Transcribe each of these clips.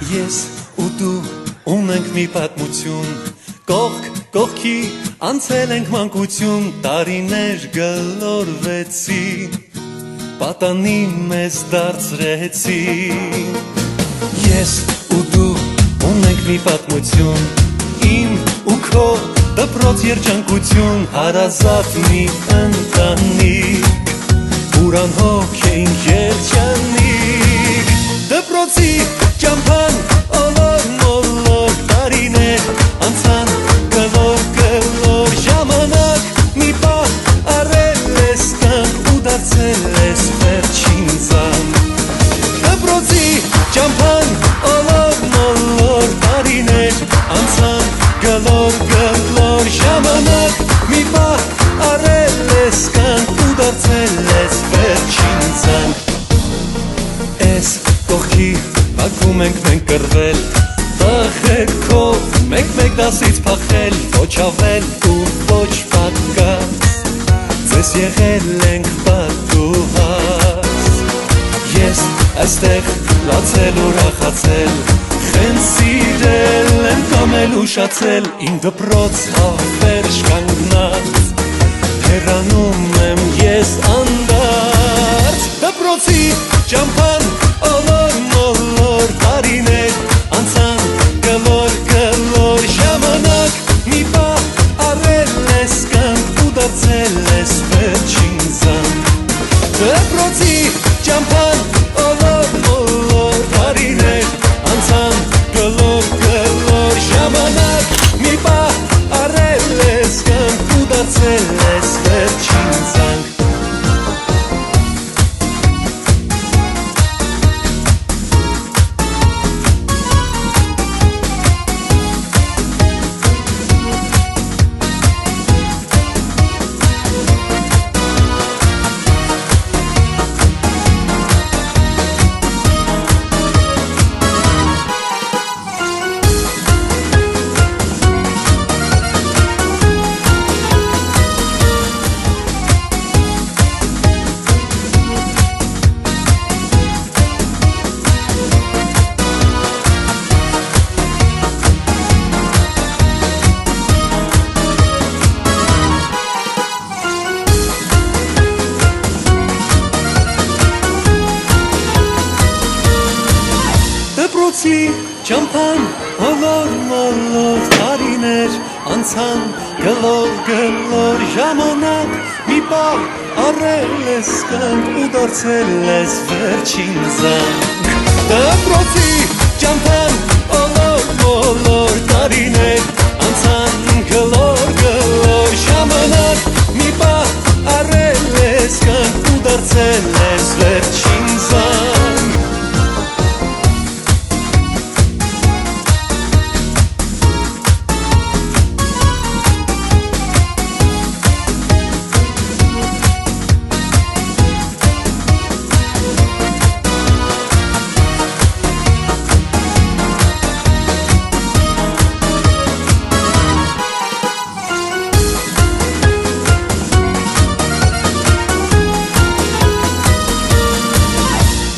Ես ու դու ունենք մի պատմություն, կողք կողքի անցել ենք մանկություն, տարիներ գլորվեցին, պատանի մեզ դարձրեցին։ Ես ու դու ունենք մի պատմություն, իմ ու քո դպրոց երջանկություն, հարազատ մի ընտանիք, ուրան հոգ էինք երջանիկ, դպրոցի ճամփան ոլոր մոլոր, տարիներ անցան գլոր գլոր, ժամանակ մի պահ առել ես կյանք ու դարձել ես վերջին զանգ, դպրոցի ճամփան ոլոր մոլոր, տարիներ անցան գլոր գլոր, ժամանակ մի պահ առել ես կյանք ու դարձել ես վերջին զանգ։ Էս կողքի բակում ենք մենք կռվել, տղերքով մեկ-մեկ դասից փախել, ոչ ավել ու ոչ պատկած, ձեզ եղել ենք պատուհաս։ Ես այստեղ լացել ուրախացել, խենց սիրել եմ կամ էլ ուշացել, իմ դպրոց հավերժ կանգնած, հեռանում եմ ես անդարձ, դպրոցի ճամփան ոլոր մոլոր, տարիներ անցան գլոր գլոր, ժամանակ մի պահ առել ես կյանք ու դարձել ես վերջին զանգ, դպրոցի ճամփան ոլոր մոլոր, տարիներ անցան գլոր գլոր, ժամանակ մի պահ առել ես կյանք ու դարձել ես վերջին զանգ։ Դպրոցի ճամփան ոլոր մոլոր, տարիներ անցան գլոր գլոր, ժամանակ մի պահ առել ես կյանք ու դարձել ես վերջին զանգ, դպրոցի ճամփան ոլոր մոլոր, տարիներ անցան գլոր գլոր, ժամանակ մի պահ առել ես կյանք ու դարձել ես վերջին զանգ։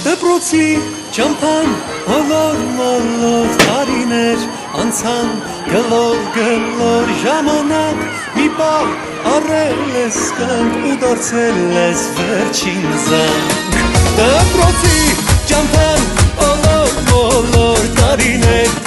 Դպրոցի ճամփան ոլոր մոլոր, տարիներ անցան գլոր գլոր, ժամանակ մի պահ առել ես կյանք ու դարձել ես վերջին զանգ, դպրոցի ճամփան ոլոր մոլոր, տարիներ